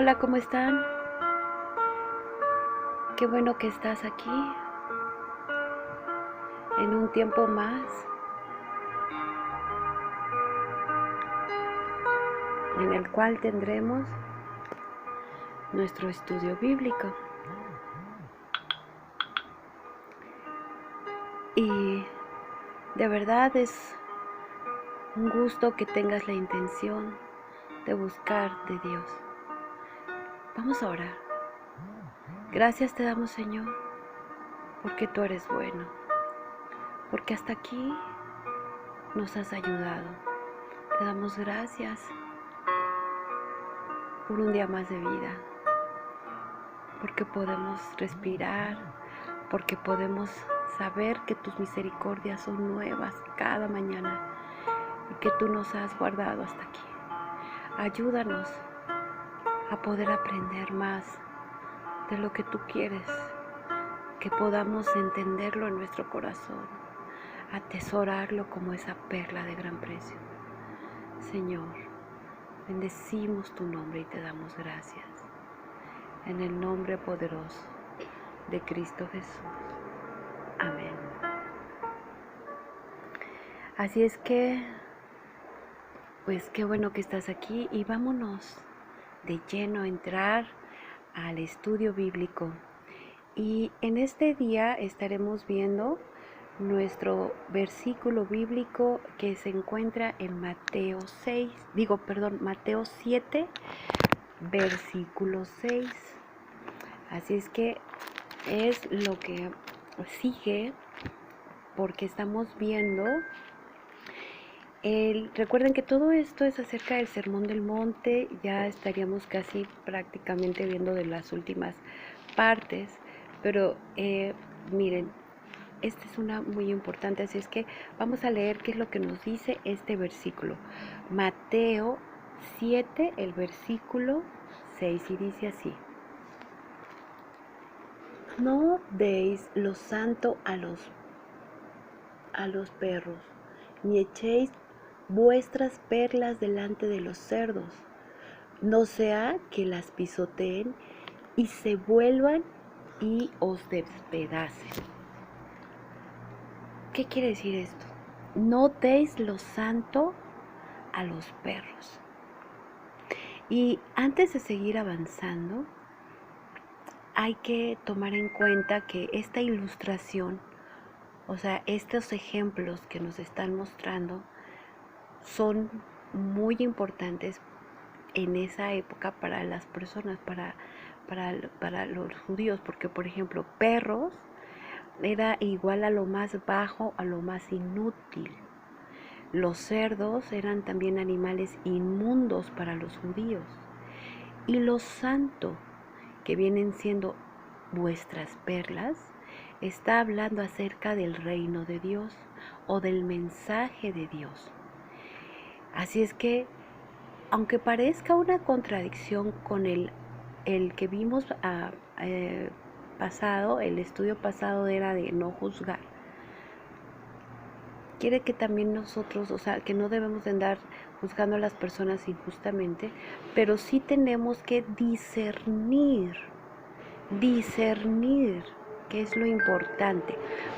Hola, ¿cómo están? Qué bueno que estás aquí en un tiempo más en el cual tendremos nuestro estudio bíblico. Y de verdad es un gusto que tengas la intención de buscar de Dios. Vamos a orar. Gracias te damos, Señor, porque tú eres bueno, porque hasta aquí nos has ayudado. Te damos gracias por un día más de vida, porque podemos respirar, porque podemos saber que tus misericordias son nuevas cada mañana y que tú nos has guardado hasta aquí. Ayúdanos a poder aprender más de lo que tú quieres, que podamos entenderlo en nuestro corazón, atesorarlo como esa perla de gran precio. Señor, bendecimos tu nombre y te damos gracias. En el nombre poderoso de Cristo Jesús. Amén. Así es que, pues qué bueno que estás aquí y vámonos de lleno a entrar al estudio bíblico. Y en este día estaremos viendo nuestro versículo bíblico que se encuentra en Mateo 7, versículo 6. Así es que es lo que sigue, porque estamos viendo recuerden que todo esto es acerca del Sermón del Monte. Ya estaríamos casi prácticamente viendo de las últimas partes, pero miren, esta es una muy importante, así es que vamos a leer qué es lo que nos dice este versículo. Mateo 7, el versículo 6, y dice así: no deis lo santo a los perros, ni echéis vuestras perlas delante de los cerdos, no sea que las pisoteen y se vuelvan y os despedacen. ¿Qué quiere decir esto? No deis lo santo a los perros. Y antes de seguir avanzando, hay que tomar en cuenta que esta ilustración, o sea, estos ejemplos que nos están mostrando, son muy importantes en esa época para las personas, para los judíos, porque por ejemplo, perros era igual a lo más bajo, a lo más inútil. Los cerdos eran también animales inmundos para los judíos. Y lo santo, que vienen siendo vuestras perlas, está hablando acerca del reino de Dios o del mensaje de Dios. Así es que, aunque parezca una contradicción con el que vimos pasado, el estudio pasado era de no juzgar, quiere que también nosotros, o sea, que no debemos de andar juzgando a las personas injustamente, pero sí tenemos que discernir, que es lo importante.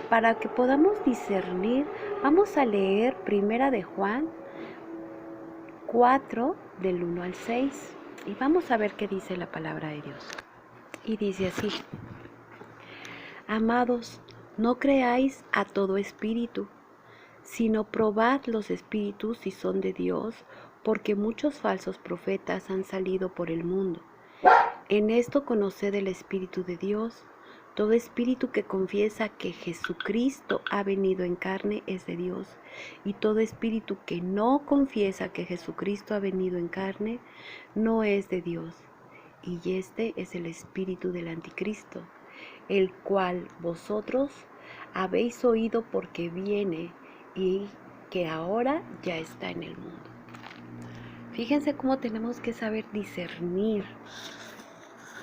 Para que podamos discernir, vamos a leer Primera de Juan 4, del 1 al 6, y vamos a ver qué dice la palabra de Dios. Y dice así: amados, no creáis a todo espíritu, sino probad los espíritus si son de Dios, porque muchos falsos profetas han salido por el mundo. En esto conoced el Espíritu de Dios. Todo espíritu que confiesa que Jesucristo ha venido en carne es de Dios, y todo espíritu que no confiesa que Jesucristo ha venido en carne no es de Dios. Y este es el espíritu del anticristo, el cual vosotros habéis oído porque viene y que ahora ya está en el mundo. Fíjense cómo tenemos que saber discernir.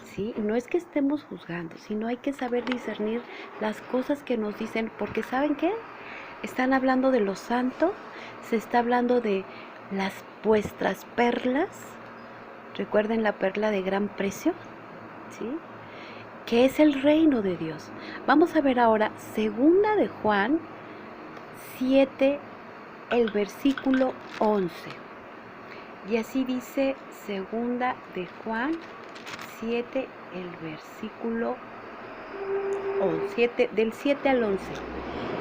¿Sí? No es que estemos juzgando, sino hay que saber discernir las cosas que nos dicen, porque ¿saben qué? Están hablando de lo santo, se está hablando de las vuestras perlas. Recuerden la perla de gran precio, ¿sí? Que es el reino de Dios. Vamos a ver ahora segunda de Juan 7, el versículo 11. Y así dice segunda de Juan 7, el versículo 11, del 7 al 11.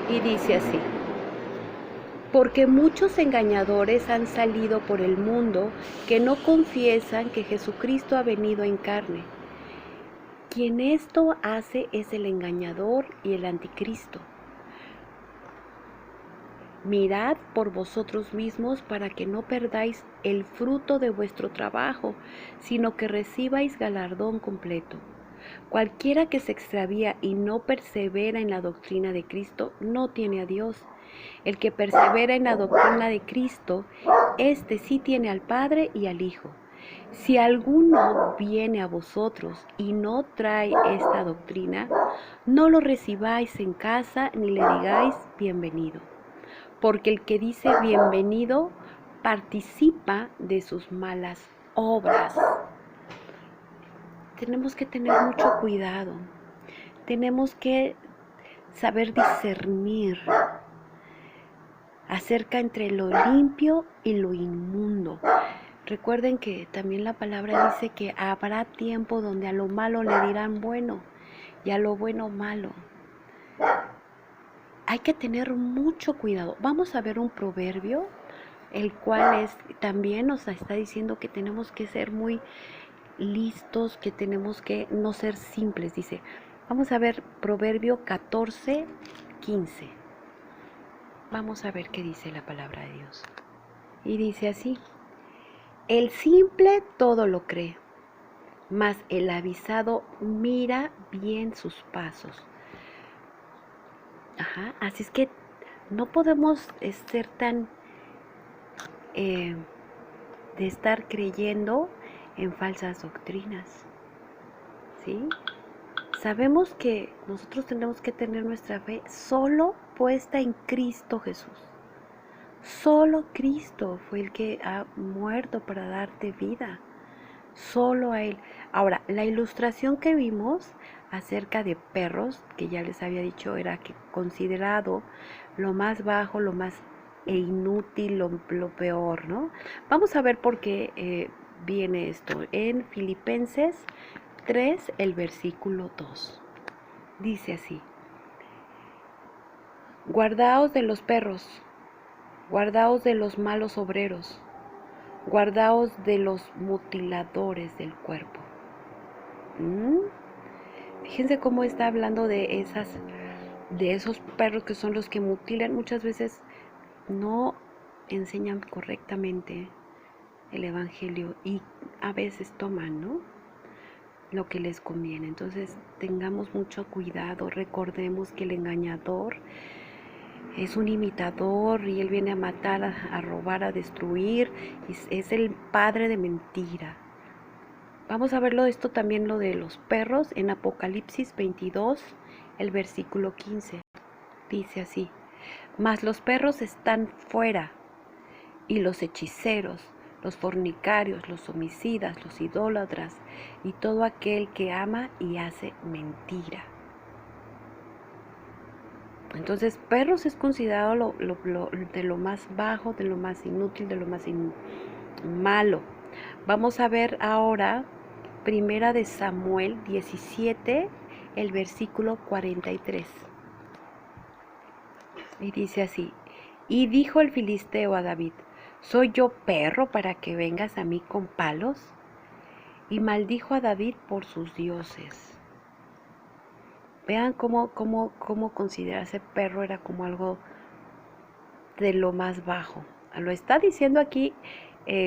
Y dice así: porque muchos engañadores han salido por el mundo que no confiesan que Jesucristo ha venido en carne. Quien esto hace es el engañador y el anticristo. Mirad por vosotros mismos para que no perdáis el fruto de vuestro trabajo, sino que recibáis galardón completo. Cualquiera que se extravía y no persevera en la doctrina de Cristo no tiene a Dios. El que persevera en la doctrina de Cristo, este sí tiene al Padre y al Hijo. Si alguno viene a vosotros y no trae esta doctrina, no lo recibáis en casa ni le digáis bienvenido. Porque el que dice bienvenido participa de sus malas obras. Tenemos que tener mucho cuidado. Tenemos que saber discernir acerca entre lo limpio y lo inmundo. Recuerden que también la palabra dice que habrá tiempo donde a lo malo le dirán bueno y a lo bueno malo. Hay que tener mucho cuidado. Vamos a ver un proverbio, el cual también nos está diciendo que tenemos que ser muy listos, que tenemos que no ser simples. Dice, vamos a ver Proverbio 14, 15. Vamos a ver qué dice la palabra de Dios. Y dice así: el simple todo lo cree, mas el avisado mira bien sus pasos. Así es que no podemos ser tan de estar creyendo en falsas doctrinas, ¿sí? Sabemos que nosotros tenemos que tener nuestra fe solo puesta en Cristo Jesús. Solo Cristo fue el que ha muerto para darte vida. Solo a Él. Ahora, la ilustración que vimos acerca de perros, que ya les había dicho, era que considerado lo más bajo, lo más inútil, lo peor, ¿no? Vamos a ver por qué viene esto. En Filipenses 3, el versículo 2. Dice así: guardaos de los perros, guardaos de los malos obreros, guardaos de los mutiladores del cuerpo. Fíjense cómo está hablando de esos perros que son los que mutilan. Muchas veces no enseñan correctamente el evangelio y a veces toman, ¿no?, lo que les conviene. Entonces tengamos mucho cuidado. Recordemos que el engañador es un imitador y él viene a matar, a robar, a destruir. Es el padre de mentira. Vamos a verlo esto también, lo de los perros, en Apocalipsis 22, el versículo 15. Dice así: mas los perros están fuera, y los hechiceros, los fornicarios, los homicidas, los idólatras, y todo aquel que ama y hace mentira. Entonces, perros es considerado de lo más bajo, de lo más inútil, de lo más malo. Vamos a ver ahora Primera de Samuel 17, el versículo 43. Y dice así: y dijo el filisteo a David: ¿soy yo perro para que vengas a mí con palos? Y maldijo a David por sus dioses. Vean cómo considerarse perro era como algo de lo más bajo. Lo está diciendo aquí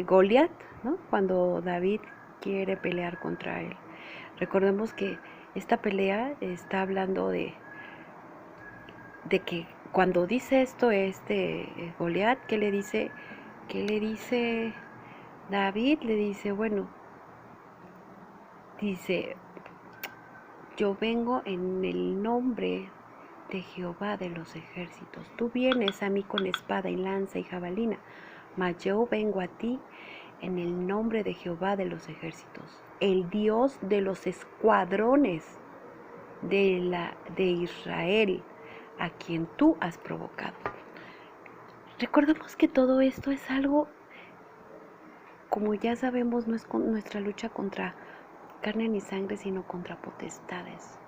Goliat, ¿no?, cuando David quiere pelear contra él. Recordemos que esta pelea está hablando de que cuando dice esto Goliat, ¿qué le dice David? Le dice, bueno, dice: yo vengo en el nombre de Jehová de los ejércitos. Tú vienes a mí con espada y lanza y jabalina, mas yo vengo a ti en el nombre de Jehová de los ejércitos, el Dios de los escuadrones de Israel, a quien tú has provocado. Recordemos que todo esto es algo, como ya sabemos, no es nuestra lucha contra carne ni sangre, sino contra potestades.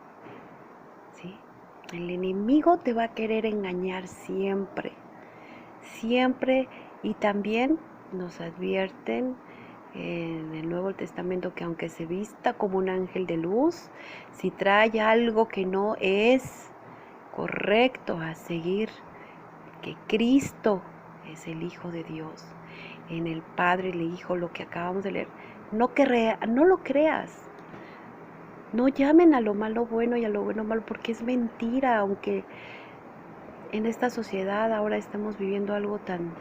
¿Sí? El enemigo te va a querer engañar siempre, siempre, y también nos advierten en el Nuevo Testamento que aunque se vista como un ángel de luz, si trae algo que no es correcto a seguir, que Cristo es el Hijo de Dios, en el Padre, el Hijo, lo que acabamos de leer, no lo creas. No llamen a lo malo bueno y a lo bueno malo, porque es mentira, aunque en esta sociedad ahora estamos viviendo algo tan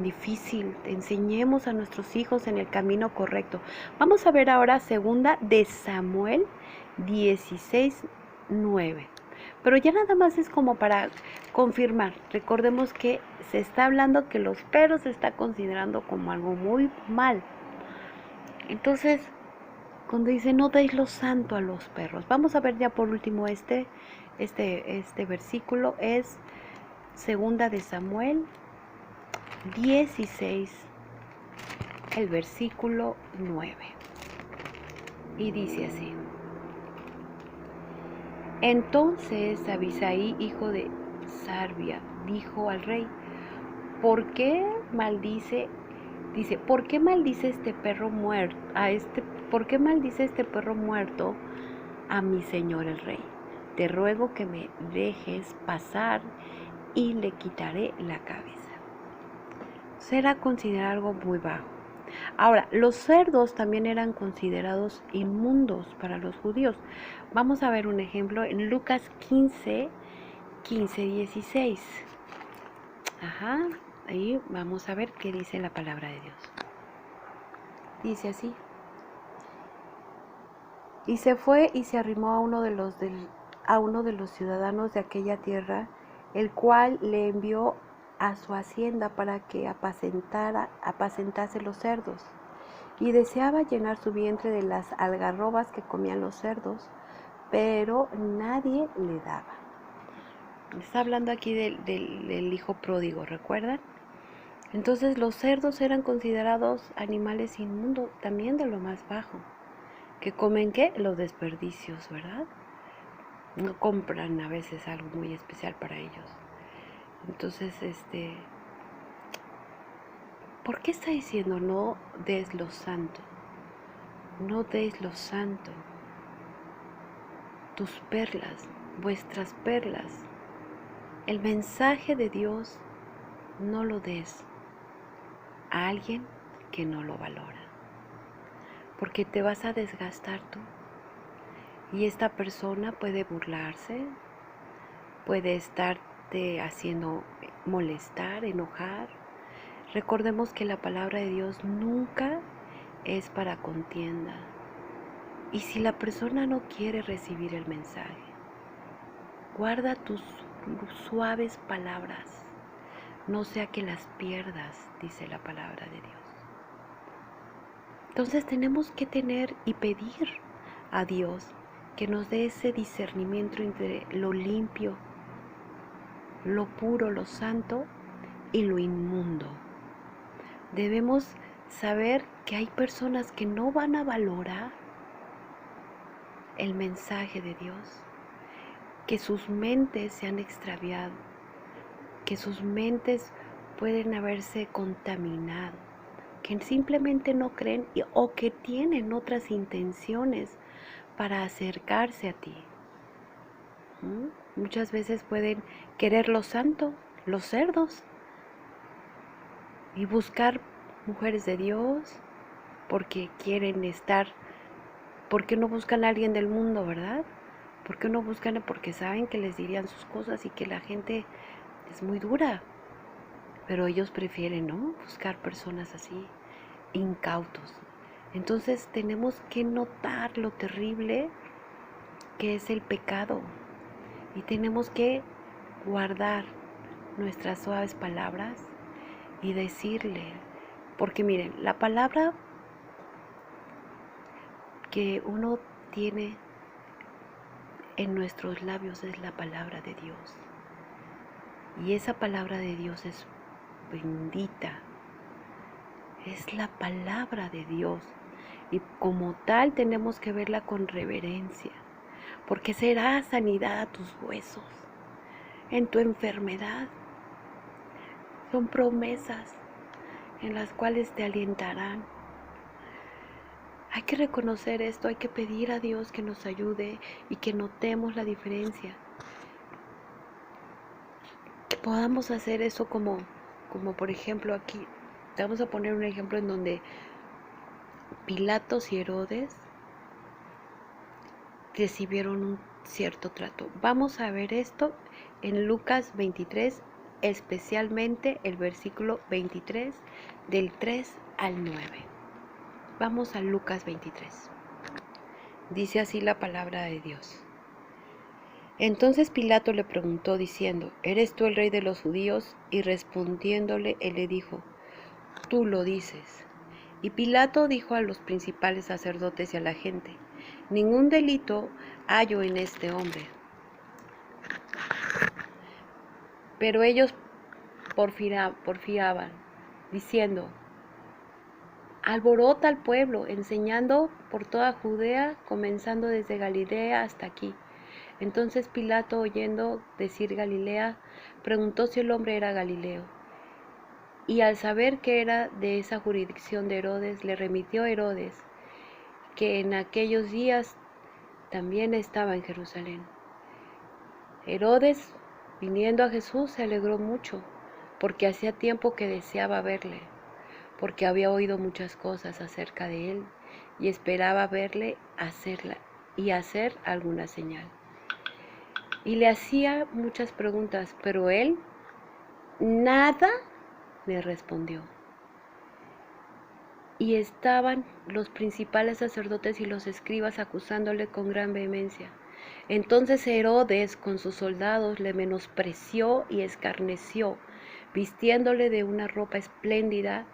difícil. Enseñemos a nuestros hijos en el camino correcto. Vamos a ver ahora segunda de Samuel 16:9. Pero ya nada más es como para confirmar. Recordemos que se está hablando que los perros se está considerando como algo muy mal. Entonces, cuando dice no deis lo santo a los perros. Vamos a ver ya por último este versículo. Es segunda de Samuel 16, el versículo 9. Y dice así: Entonces Abisai, hijo de Sarbia, dijo al rey: ¿Por qué maldice? Dice, ¿por qué maldice este perro muerto ¿por qué maldice este perro muerto a mi señor el rey? Te ruego que me dejes pasar y le quitaré la cabeza. Será considerado algo muy bajo. Ahora, los cerdos también eran considerados inmundos para los judíos. Vamos a ver un ejemplo en Lucas 15:16. Ajá, ahí vamos a ver qué dice la palabra de Dios. Dice así: Y se fue y se arrimó a uno de los ciudadanos de aquella tierra, el cual le envió a su hacienda para que apacentase los cerdos, y deseaba llenar su vientre de las algarrobas que comían los cerdos, pero nadie le daba. Está hablando aquí del hijo pródigo, ¿recuerdan? Entonces los cerdos eran considerados animales inmundos, también de lo más bajo. ¿Que comen qué? Los desperdicios, ¿verdad? No compran a veces algo muy especial para ellos. Entonces, ¿por qué está diciendo no des lo santo? No des lo santo. Tus perlas, vuestras perlas. El mensaje de Dios no lo des a alguien que no lo valora, porque te vas a desgastar tú. Y esta persona puede burlarse, puede estarte haciendo molestar, enojar. Recordemos que la palabra de Dios nunca es para contienda. Y si la persona no quiere recibir el mensaje, guarda tus suaves palabras, no sea que las pierdas, dice la palabra de Dios. Entonces tenemos que tener y pedir a Dios que nos dé ese discernimiento entre lo limpio, lo puro, lo santo y lo inmundo. Debemos saber que hay personas que no van a valorar el mensaje de Dios, que sus mentes se han extraviado, que sus mentes pueden haberse contaminado, que simplemente no creen o que tienen otras intenciones para acercarse a ti. Muchas veces pueden querer lo santo, los cerdos, y buscar mujeres de Dios porque quieren estar. ¿Por qué no buscan a alguien del mundo, verdad? ¿Por qué no buscan? Porque saben que les dirían sus cosas y que la gente es muy dura. Pero ellos prefieren, ¿no?, buscar personas así, incautos. Entonces tenemos que notar lo terrible que es el pecado. Y tenemos que guardar nuestras suaves palabras y decirle Porque miren, la palabra que uno tiene en nuestros labios es la palabra de Dios. Y esa palabra de Dios es bendita. Es la palabra de Dios. Y como tal tenemos que verla con reverencia. Porque será sanidad a tus huesos. En tu enfermedad. Son promesas en las cuales te alientarán. Hay que reconocer esto, hay que pedir a Dios que nos ayude y que notemos la diferencia. Que podamos hacer eso como por ejemplo aquí. Te vamos a poner un ejemplo en donde Pilatos y Herodes recibieron un cierto trato. Vamos a ver esto en Lucas 23, especialmente el versículo 23 del 3 al 9. Vamos a Lucas 23. Dice así la palabra de Dios. Entonces Pilato le preguntó diciendo, ¿eres tú el rey de los judíos? Y respondiéndole, él le dijo, tú lo dices. Y Pilato dijo a los principales sacerdotes y a la gente, ningún delito hallo en este hombre. Pero ellos porfiaban, diciendo, alborota al pueblo, enseñando por toda Judea, comenzando desde Galilea hasta aquí. Entonces Pilato, oyendo decir Galilea, preguntó si el hombre era Galileo. Y al saber que era de esa jurisdicción de Herodes, le remitió a Herodes, que en aquellos días también estaba en Jerusalén. Herodes, viniendo a Jesús, se alegró mucho, porque hacía tiempo que deseaba verle, porque había oído muchas cosas acerca de él, y esperaba verle hacer alguna señal. Y le hacía muchas preguntas, pero él nada le respondió. Y estaban los principales sacerdotes y los escribas acusándole con gran vehemencia. Entonces Herodes con sus soldados le menospreció y escarneció, vistiéndole de una ropa espléndida,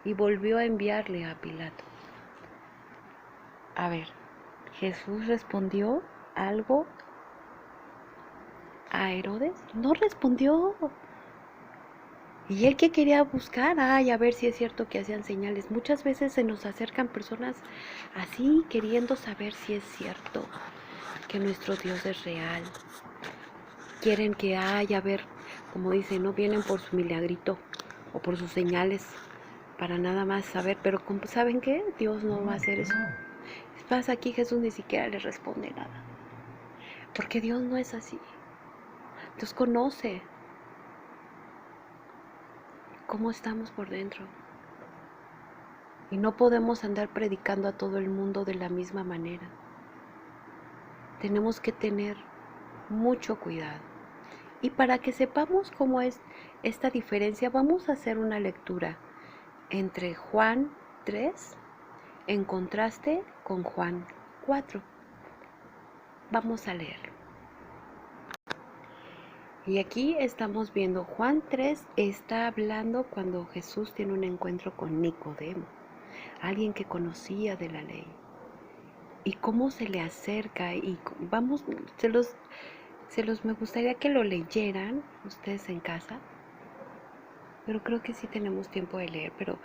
y volvió a enviarle a Pilato. A ver, ¿Jesús respondió algo a Herodes? No respondió. Y él que quería buscar, a ver si es cierto que hacían señales. Muchas veces se nos acercan personas así, queriendo saber si es cierto que nuestro Dios es real. Quieren que a ver, como dicen, no vienen por su milagrito o por sus señales, para nada más saber. Pero ¿saben qué? Dios no va a hacer eso. Pasa aquí, Jesús ni siquiera les responde nada. Porque Dios no es así. Dios conoce cómo estamos por dentro. Y no podemos andar predicando a todo el mundo de la misma manera. Tenemos que tener mucho cuidado. Y para que sepamos cómo es esta diferencia, vamos a hacer una lectura entre Juan 3 en contraste con Juan 4. Vamos a leerlo. Y aquí estamos viendo Juan 3 está hablando cuando Jesús tiene un encuentro con Nicodemo, alguien que conocía de la ley. Y cómo se le acerca y vamos, me gustaría que lo leyeran ustedes en casa, pero creo que sí tenemos tiempo de leer. Pero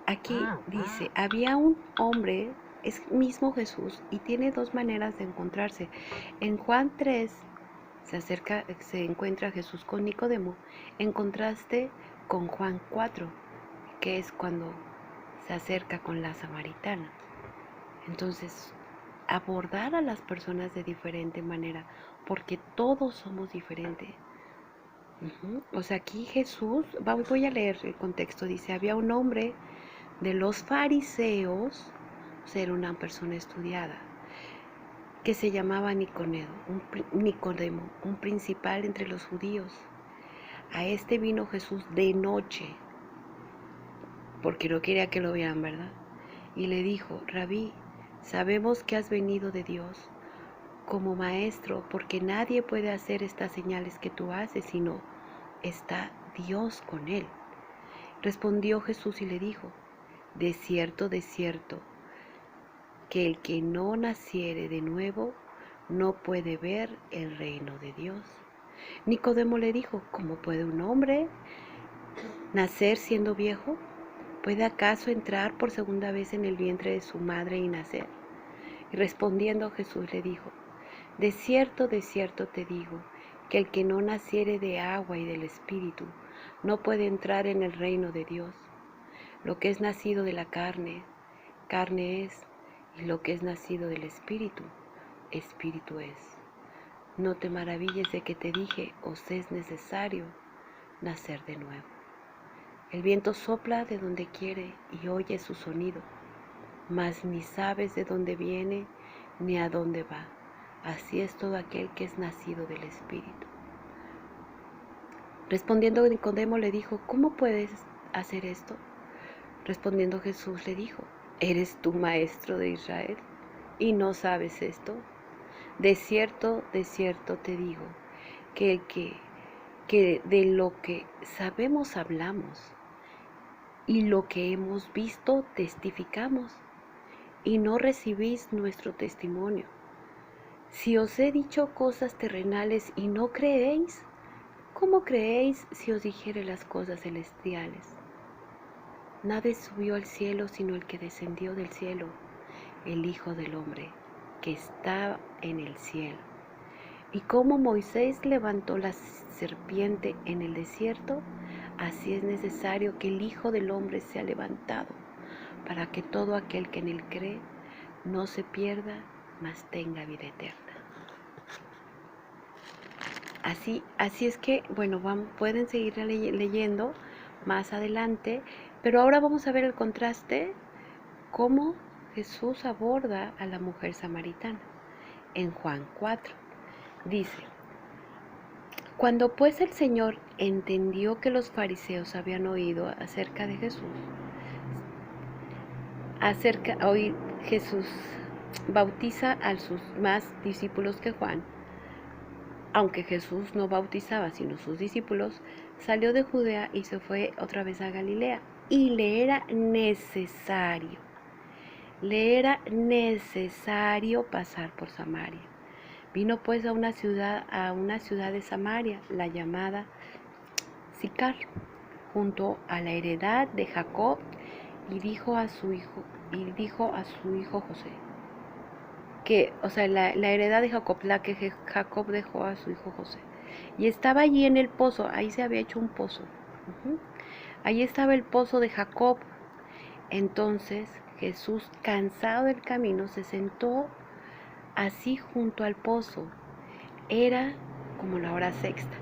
aquí dice, había un hombre, es mismo Jesús, y tiene dos maneras de encontrarse. En Juan 3 se encuentra Jesús con Nicodemo, en contraste con Juan 4, que es cuando se acerca con la samaritana. Entonces, abordar a las personas de diferente manera, porque todos somos diferentes. O sea, aquí Jesús, voy a leer el contexto, dice, había un hombre de los fariseos, o sea, era una persona estudiada, que se llamaba Nicodemo, un principal entre los judíos. A este vino Jesús de noche, porque no quería que lo vieran, ¿verdad? Y le dijo, Rabí, sabemos que has venido de Dios como maestro, porque nadie puede hacer estas señales que tú haces, sino está Dios con él. Respondió Jesús y le dijo, de cierto, que el que no naciere de nuevo no puede ver el reino de Dios. Nicodemo le dijo, ¿cómo puede un hombre nacer siendo viejo? ¿Puede acaso entrar por segunda vez en el vientre de su madre y nacer? Y respondiendo Jesús le dijo, de cierto te digo, que el que no naciere de agua y del Espíritu no puede entrar en el reino de Dios. Lo que es nacido de la carne, carne es, y lo que es nacido del Espíritu, Espíritu es. No te maravilles de que te dije, os es necesario nacer de nuevo. El viento sopla de donde quiere y oyes su sonido, mas ni sabes de dónde viene ni a dónde va. Así es todo aquel que es nacido del Espíritu. Respondiendo Nicodemo le dijo, ¿cómo puedes hacer esto? Respondiendo Jesús le dijo, ¿eres tú maestro de Israel y no sabes esto? De cierto te digo, que de lo que sabemos hablamos y lo que hemos visto testificamos y no recibís nuestro testimonio. Si os he dicho cosas terrenales y no creéis, ¿cómo creéis si os dijere las cosas celestiales? Nadie subió al cielo sino el que descendió del cielo, el Hijo del Hombre, que está en el cielo. Y como Moisés levantó la serpiente en el desierto, así es necesario que el Hijo del Hombre sea levantado, para que todo aquel que en él cree no se pierda, mas tenga vida eterna. Así es que, bueno, pueden seguir leyendo más adelante, pero ahora vamos a ver el contraste, cómo Jesús aborda a la mujer samaritana. En Juan 4 dice, cuando pues el Señor entendió que los fariseos habían oído acerca de Jesús, hoy Jesús bautiza a sus más discípulos que Juan, aunque Jesús no bautizaba sino sus discípulos, salió de Judea y se fue otra vez a Galilea, y le era necesario pasar por Samaria. Vino pues a una ciudad de Samaria, la llamada Sicar, junto a la heredad de Jacob, y dijo a su hijo José, la heredad de Jacob, la que Jacob dejó a su hijo José. Y estaba allí en el pozo, ahí se había hecho un pozo. Allí estaba el pozo de Jacob. Entonces Jesús, cansado del camino, se sentó así junto al pozo. Era como la hora sexta.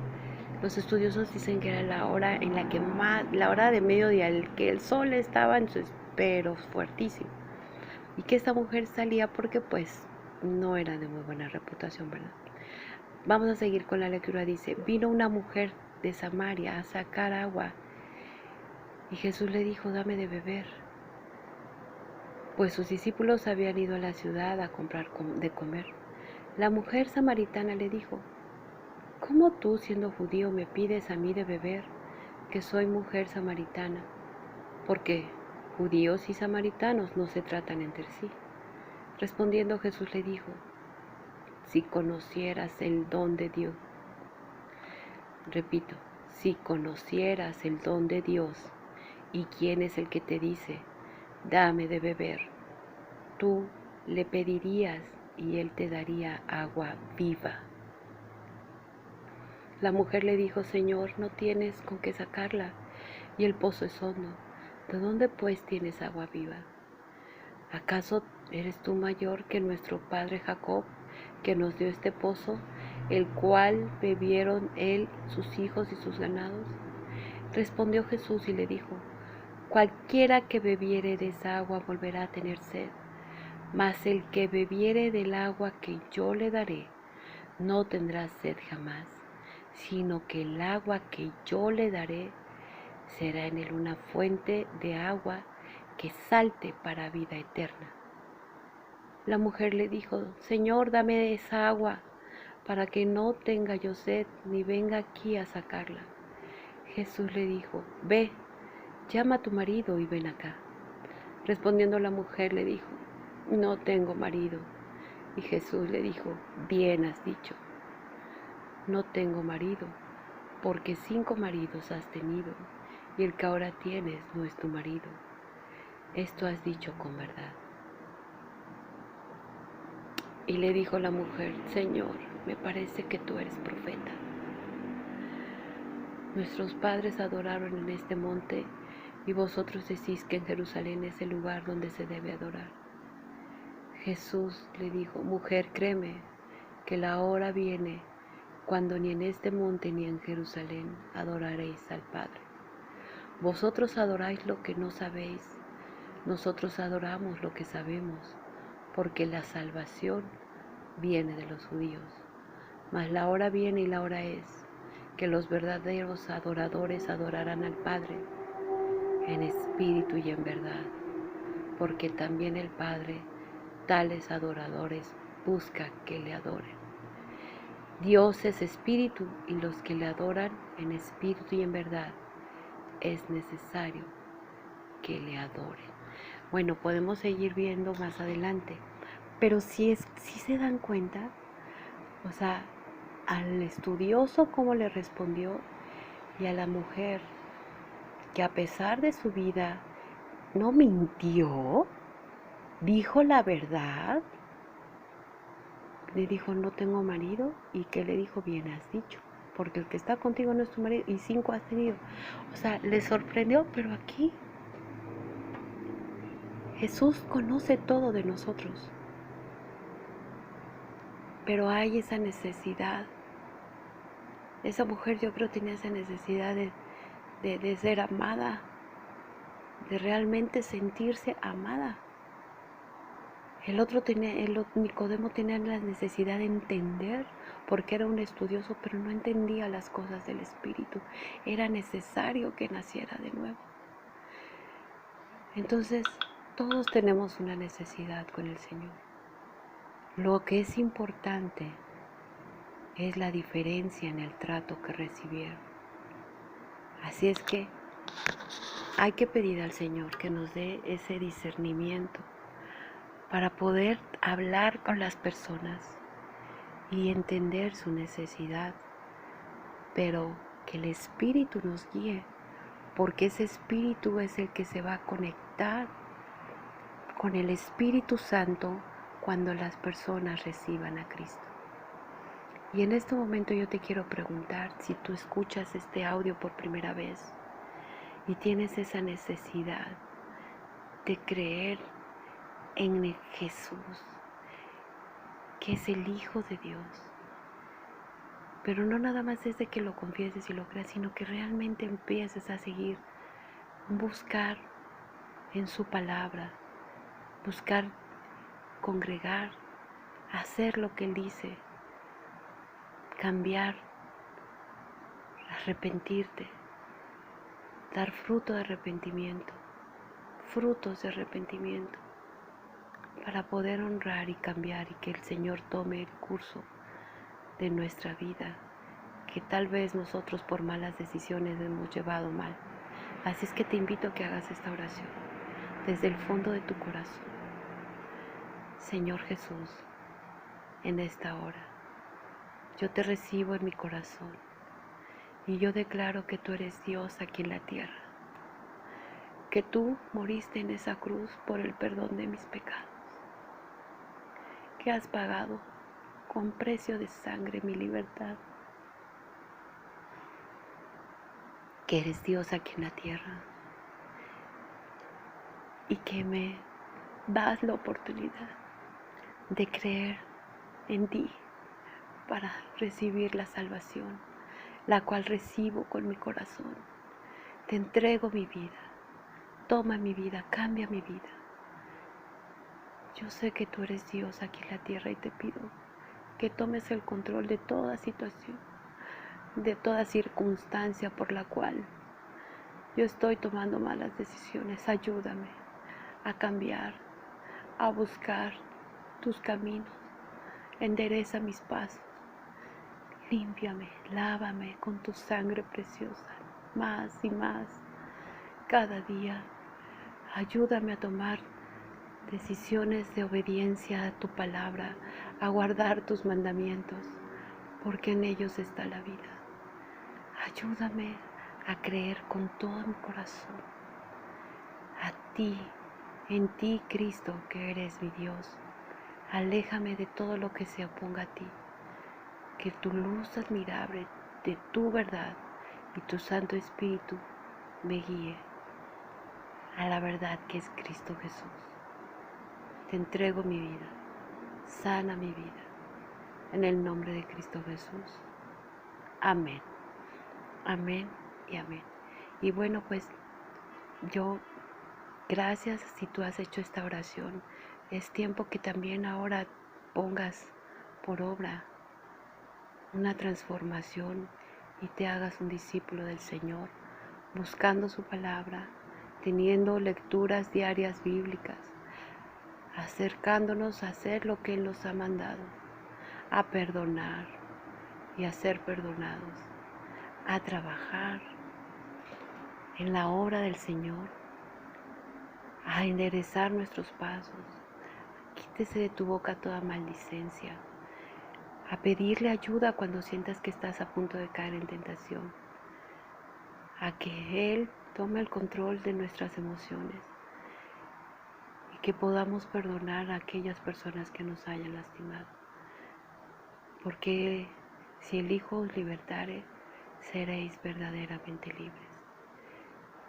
Los estudiosos dicen que era la hora en la que la hora de mediodía, que el sol estaba en su espero fuertísimo. Y que esta mujer salía porque pues no era de muy buena reputación, ¿verdad? Vamos a seguir con la lectura. Dice, vino una mujer de Samaria a sacar agua y Jesús le dijo, dame de beber. Pues sus discípulos habían ido a la ciudad a comprar de comer. La mujer samaritana le dijo, ¿cómo tú, siendo judío, me pides a mí de beber, que soy mujer samaritana? Porque judíos y samaritanos no se tratan entre sí. Respondiendo Jesús le dijo, si conocieras el don de Dios, repito, si conocieras el don de Dios y quién es el que te dice, dame de beber, tú le pedirías y él te daría agua viva. La mujer le dijo, Señor, no tienes con qué sacarla y el pozo es hondo. ¿De dónde pues tienes agua viva? ¿Acaso eres tú mayor que nuestro padre Jacob, que nos dio este pozo, el cual bebieron él, sus hijos y sus ganados? Respondió Jesús y le dijo, cualquiera que bebiere de esa agua volverá a tener sed, mas el que bebiere del agua que yo le daré, no tendrá sed jamás, sino que el agua que yo le daré será en él una fuente de agua que salte para vida eterna. La mujer le dijo, Señor, dame esa agua, para que no tenga yo sed, ni venga aquí a sacarla. Jesús le dijo, ve, llama a tu marido y ven acá. Respondiendo la mujer le dijo, no tengo marido. Y Jesús le dijo, bien has dicho, no tengo marido, porque 5 maridos has tenido, y el que ahora tienes no es tu marido. Esto has dicho con verdad. Y le dijo la mujer, Señor, me parece que tú eres profeta. Nuestros padres adoraron en este monte, y vosotros decís que en Jerusalén es el lugar donde se debe adorar. Jesús le dijo, mujer, créeme, que la hora viene cuando ni en este monte ni en Jerusalén adoraréis al Padre. Vosotros adoráis lo que no sabéis, nosotros adoramos lo que sabemos, porque la salvación viene de los judíos. Mas la hora viene y la hora es, que los verdaderos adoradores adorarán al Padre en espíritu y en verdad, porque también el Padre tales adoradores busca que le adoren. Dios es espíritu y los que le adoran en espíritu y en verdad es necesario que le adoren. Bueno, podemos seguir viendo más adelante, pero si se dan cuenta, o sea, al estudioso cómo le respondió y a la mujer que a pesar de su vida no mintió, dijo la verdad. Le dijo, no tengo marido, y que le dijo, bien has dicho, porque el que está contigo no es tu marido, y 5 has tenido. O sea, le sorprendió, pero aquí Jesús conoce todo de nosotros, pero hay esa necesidad. Esa mujer yo creo tenía esa necesidad de ser amada, de realmente sentirse amada. Nicodemo tenía la necesidad de entender, porque era un estudioso, pero no entendía las cosas del Espíritu. Era necesario que naciera de nuevo. Entonces, todos tenemos una necesidad con el Señor. Lo que es importante es la diferencia en el trato que recibieron. Así es que hay que pedir al Señor que nos dé ese discernimiento para poder hablar con las personas y entender su necesidad, pero que el Espíritu nos guíe, porque ese Espíritu es el que se va a conectar con el Espíritu Santo cuando las personas reciban a Cristo. Y en este momento yo te quiero preguntar, si tú escuchas este audio por primera vez y tienes esa necesidad de creer en Jesús, que es el Hijo de Dios, pero no nada más es de que lo confieses y lo creas, sino que realmente empieces a seguir, buscar en su palabra, buscar congregar, hacer lo que Él dice, cambiar, arrepentirte, dar fruto de arrepentimiento, frutos de arrepentimiento, para poder honrar y cambiar y que el Señor tome el curso de nuestra vida, que tal vez nosotros por malas decisiones hemos llevado mal. Así es que te invito a que hagas esta oración desde el fondo de tu corazón. Señor Jesús, en esta hora, yo te recibo en mi corazón y yo declaro que tú eres Dios aquí en la tierra, que tú moriste en esa cruz por el perdón de mis pecados, que has pagado con precio de sangre mi libertad, que eres Dios aquí en la tierra y que me das la oportunidad de creer en ti para recibir la salvación, la cual recibo con mi corazón. Te entrego mi vida, toma mi vida, cambia mi vida. Yo sé que tú eres Dios aquí en la tierra y te pido que tomes el control de toda situación, de toda circunstancia por la cual yo estoy tomando malas decisiones. Ayúdame a cambiar, a buscar tus caminos, endereza mis pasos, límpiame, lávame con tu sangre preciosa, más y más, cada día. Ayúdame a tomar decisiones de obediencia a tu palabra, a guardar tus mandamientos, porque en ellos está la vida. Ayúdame a creer con todo mi corazón a ti, en ti, Cristo, que eres mi Dios. Aléjame de todo lo que se oponga a ti, que tu luz admirable de tu verdad y tu Santo Espíritu me guíe a la verdad que es Cristo Jesús. Te entrego mi vida, sana mi vida, en el nombre de Cristo Jesús. Amén, amén y amén. Y bueno, pues yo, gracias si tú has hecho esta oración. Es tiempo que también ahora pongas por obra una transformación y te hagas un discípulo del Señor, buscando su palabra, teniendo lecturas diarias bíblicas, acercándonos a hacer lo que Él nos ha mandado, a perdonar y a ser perdonados, a trabajar en la obra del Señor, a enderezar nuestros pasos. Quítese de tu boca toda maldicencia, a pedirle ayuda cuando sientas que estás a punto de caer en tentación, a que Él tome el control de nuestras emociones y que podamos perdonar a aquellas personas que nos hayan lastimado. Porque si el Hijo os libertare, seréis verdaderamente libres.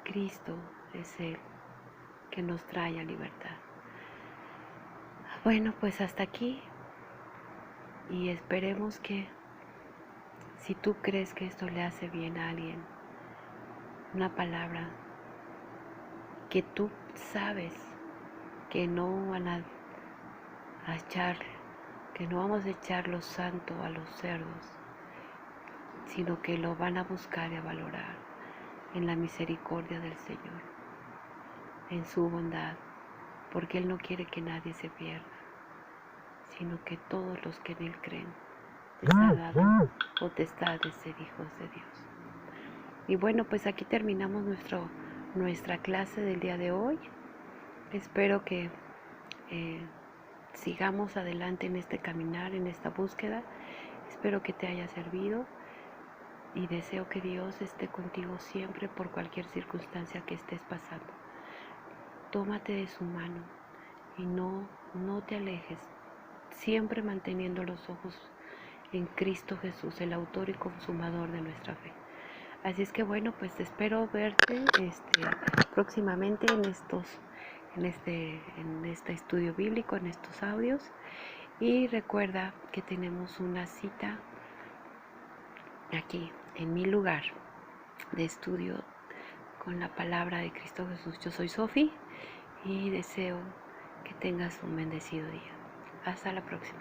Cristo es Él que nos trae a libertad. Bueno, pues hasta aquí, y esperemos que si tú crees que esto le hace bien a alguien, una palabra que tú sabes que no van a echar, que no vamos a echar lo santo a los cerdos, sino que lo van a buscar y a valorar en la misericordia del Señor, en su bondad, porque Él no quiere que nadie se pierda, sino que todos los que en Él creen les ha dado potestad de ser hijos de Dios. Y bueno, pues aquí terminamos nuestra clase del día de hoy. Espero que sigamos adelante en este caminar, en esta búsqueda. Espero que te haya servido y deseo que Dios esté contigo siempre por cualquier circunstancia que estés pasando. Tómate de su mano y no te alejes, siempre manteniendo los ojos en Cristo Jesús, el autor y consumador de nuestra fe. Así es que bueno, pues espero verte próximamente en este estudio bíblico, en estos audios. Y recuerda que tenemos una cita aquí, en mi lugar de estudio con la palabra de Cristo Jesús. Yo soy Sofi y deseo que tengas un bendecido día. Hasta la próxima.